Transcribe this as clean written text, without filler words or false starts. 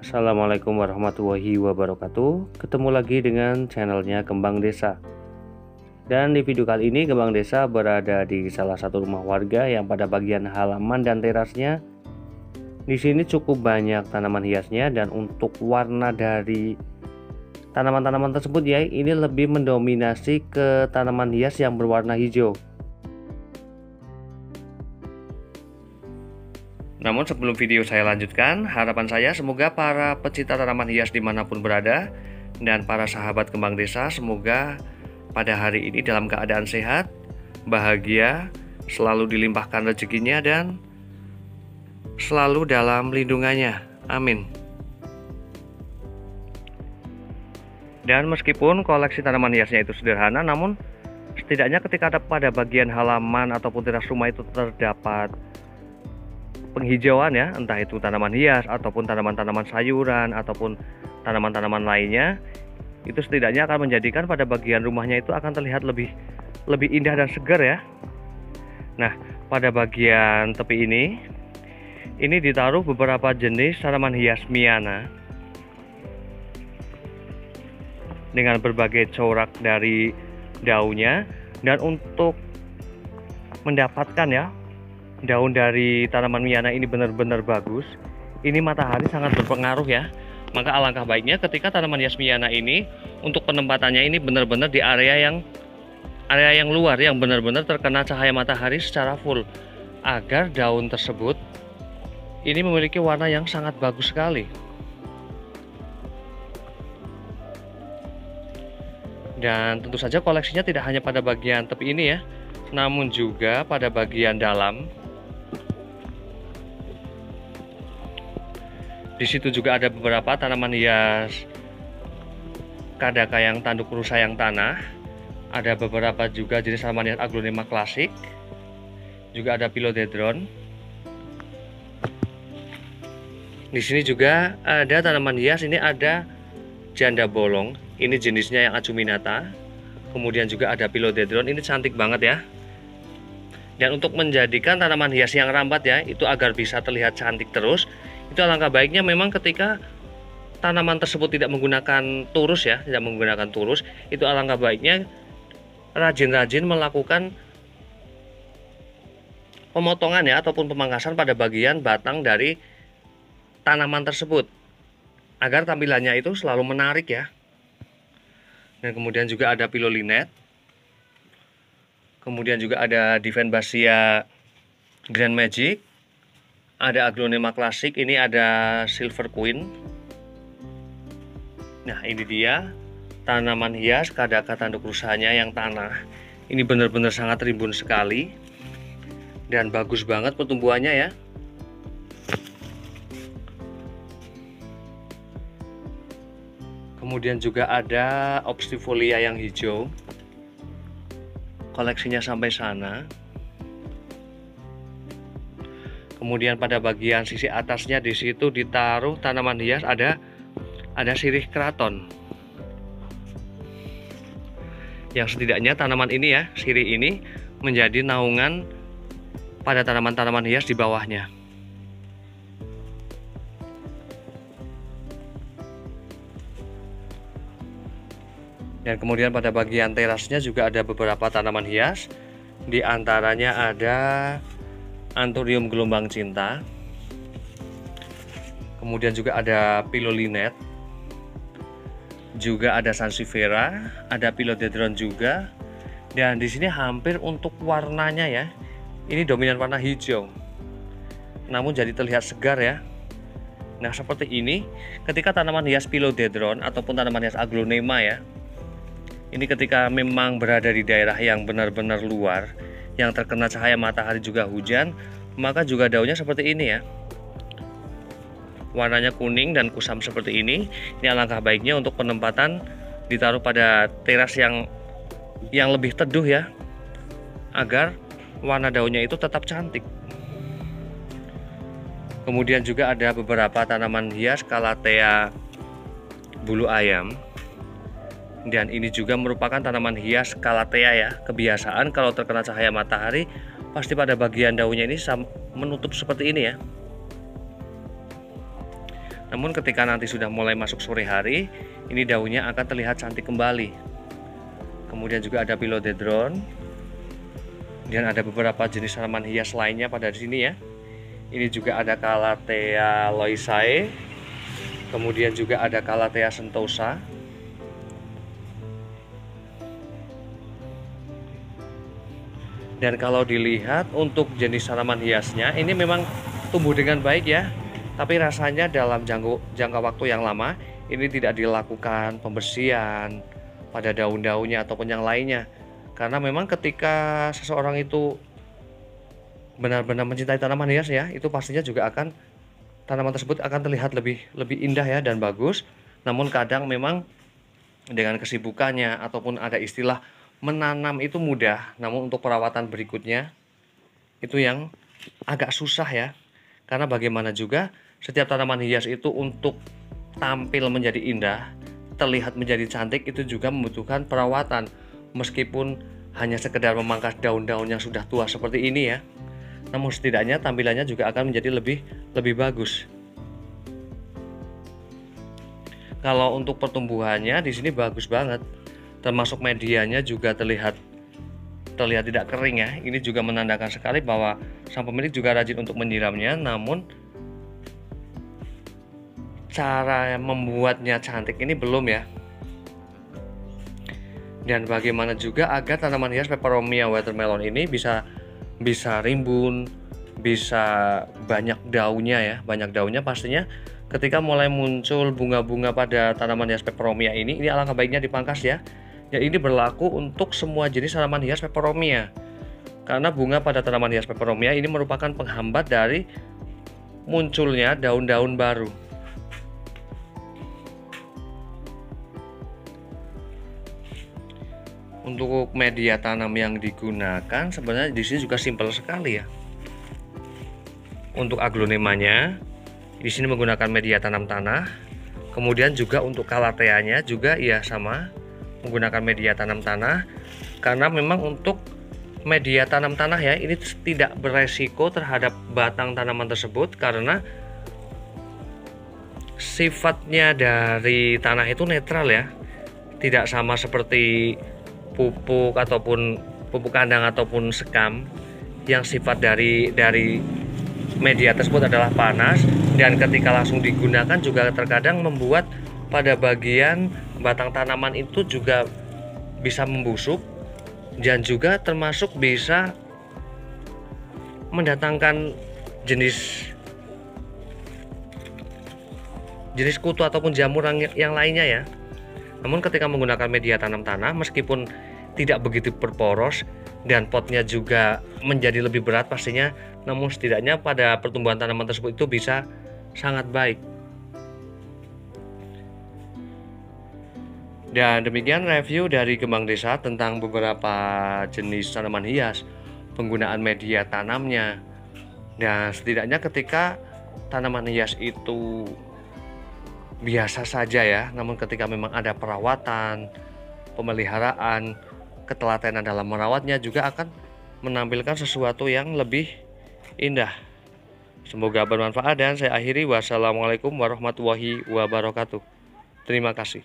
Assalamualaikum warahmatullahi wabarakatuh. Ketemu lagi dengan channelnya Kembang Desa. Dan di video kali ini Kembang Desa berada di salah satu rumah warga yang pada bagian halaman dan terasnya di sini cukup banyak tanaman hiasnya, dan untuk warna dari tanaman-tanaman tersebut ya, ini lebih mendominasi ke tanaman hias yang berwarna hijau. Namun sebelum video saya lanjutkan, harapan saya semoga para pecinta tanaman hias dimanapun berada dan para sahabat Kembang Desa semoga pada hari ini dalam keadaan sehat, bahagia, selalu dilimpahkan rezekinya dan selalu dalam lindungannya. Amin. Dan meskipun koleksi tanaman hiasnya itu sederhana, namun setidaknya ketika pada bagian halaman ataupun teras rumah itu terdapat penghijauan ya, entah itu tanaman hias ataupun tanaman-tanaman sayuran ataupun tanaman-tanaman lainnya, itu setidaknya akan menjadikan pada bagian rumahnya itu akan terlihat lebih indah dan segar ya. Nah, pada bagian tepi ini ditaruh beberapa jenis tanaman hias Miana dengan berbagai corak dari daunnya, dan untuk mendapatkan ya daun dari tanaman Miana ini benar-benar bagus, ini matahari sangat berpengaruh ya. Maka alangkah baiknya ketika tanaman hias Miana ini untuk penempatannya ini benar-benar di area yang luar, yang benar-benar terkena cahaya matahari secara full, agar daun tersebut ini memiliki warna yang sangat bagus sekali. Dan tentu saja koleksinya tidak hanya pada bagian tepi ini ya, namun juga pada bagian dalam. Di situ juga ada beberapa tanaman hias kadaka yang tanduk rusa yang tanah. Ada beberapa juga jenis tanaman hias aglonema klasik. Juga ada philodendron. Di sini juga ada tanaman hias, ini ada janda bolong. Ini jenisnya yang acuminata. Kemudian juga ada philodendron, ini cantik banget ya. Dan untuk menjadikan tanaman hias yang rambat ya, itu agar bisa terlihat cantik terus, itu alangkah baiknya memang ketika tanaman tersebut tidak menggunakan turus ya, itu alangkah baiknya rajin-rajin melakukan pemotongan ya, ataupun pemangkasan pada bagian batang dari tanaman tersebut, agar tampilannya itu selalu menarik ya. Dan kemudian juga ada Pilolinet. Kemudian juga ada Divenbasia Grand Magic. Ada aglonema klasik, ini ada Silver Queen. Nah, ini dia tanaman hias kadaka tanduk rusanya yang tanah. Ini benar-benar sangat rimbun sekali dan bagus banget pertumbuhannya ya. Kemudian juga ada Obstifolia yang hijau. Koleksinya sampai sana. Kemudian pada bagian sisi atasnya di situ ditaruh tanaman hias, ada sirih keraton. Yang setidaknya tanaman ini ya, sirih ini menjadi naungan pada tanaman-tanaman hias di bawahnya. Dan kemudian pada bagian terasnya juga ada beberapa tanaman hias. Di antaranya ada Anthurium gelombang cinta. Kemudian juga ada Pilolinet. Juga ada Sansevieria, ada Philodendron juga. Dan di sini hampir untuk warnanya ya, ini dominan warna hijau. Namun jadi terlihat segar ya. Nah, seperti ini ketika tanaman hias Philodendron ataupun tanaman hias aglonema ya, ini ketika memang berada di daerah yang benar-benar luar, yang terkena cahaya matahari juga hujan, maka juga daunnya seperti ini ya. Warnanya kuning dan kusam seperti ini. Ini alangkah baiknya untuk penempatan ditaruh pada teras yang lebih teduh ya, agar warna daunnya itu tetap cantik. Kemudian juga ada beberapa tanaman hias Calathea bulu ayam. Dan ini juga merupakan tanaman hias Calathea ya. Kebiasaan kalau terkena cahaya matahari pasti pada bagian daunnya ini menutup seperti ini ya. Namun ketika nanti sudah mulai masuk sore hari, ini daunnya akan terlihat cantik kembali. Kemudian juga ada philodendron, dan ada beberapa jenis tanaman hias lainnya pada di sini ya. Ini juga ada Calathea loisae, kemudian juga ada Calathea sentosa. Dan kalau dilihat untuk jenis tanaman hiasnya, ini memang tumbuh dengan baik ya. Tapi rasanya dalam jangka waktu yang lama, ini tidak dilakukan pembersihan pada daun-daunnya ataupun yang lainnya. Karena memang ketika seseorang itu benar-benar mencintai tanaman hias ya, itu pastinya juga akan tanaman tersebut akan terlihat lebih indah ya dan bagus. Namun kadang memang dengan kesibukannya ataupun ada istilah menanam itu mudah, namun untuk perawatan berikutnya itu yang agak susah ya. Karena bagaimana juga setiap tanaman hias itu untuk tampil menjadi indah, terlihat menjadi cantik itu juga membutuhkan perawatan. Meskipun hanya sekedar memangkas daun-daun yang sudah tua seperti ini ya, namun setidaknya tampilannya juga akan menjadi lebih bagus. Kalau untuk pertumbuhannya di sini bagus banget, termasuk medianya juga terlihat tidak kering ya. Ini juga menandakan sekali bahwa sang pemilik juga rajin untuk menyiramnya. Namun cara membuatnya cantik ini belum ya. Dan bagaimana juga agar tanaman hias Peperomia watermelon ini bisa rimbun, bisa banyak daunnya ya. Banyak daunnya pastinya ketika mulai muncul bunga-bunga pada tanaman hias Peperomia ini alangkah baiknya dipangkas ya. Ya, ini berlaku untuk semua jenis tanaman hias Peperomia. Karena bunga pada tanaman hias Peperomia ini merupakan penghambat dari munculnya daun-daun baru. Untuk media tanam yang digunakan sebenarnya di sini juga simpel sekali ya. Untuk aglonemanya di sini menggunakan media tanam tanah. Kemudian juga untuk Calatheanya juga ya sama, menggunakan media tanam tanah. Karena memang untuk media tanam tanah ya ini tidak beresiko terhadap batang tanaman tersebut, karena sifatnya dari tanah itu netral ya, tidak sama seperti pupuk ataupun pupuk kandang ataupun sekam yang sifat dari media tersebut adalah panas, dan ketika langsung digunakan juga terkadang membuat pada bagian batang tanaman itu juga bisa membusuk, dan juga termasuk bisa mendatangkan jenis kutu ataupun jamur yang lainnya ya. Namun ketika menggunakan media tanam tanah, meskipun tidak begitu berporos dan potnya juga menjadi lebih berat pastinya, namun setidaknya pada pertumbuhan tanaman tersebut itu bisa sangat baik. Dan demikian review dari Kembang Desa tentang beberapa jenis tanaman hias, penggunaan media tanamnya, dan setidaknya ketika tanaman hias itu biasa saja ya, namun ketika memang ada perawatan, pemeliharaan, ketelatenan dalam merawatnya juga akan menampilkan sesuatu yang lebih indah. Semoga bermanfaat dan saya akhiri. Wassalamualaikum warahmatullahi wabarakatuh. Terima kasih.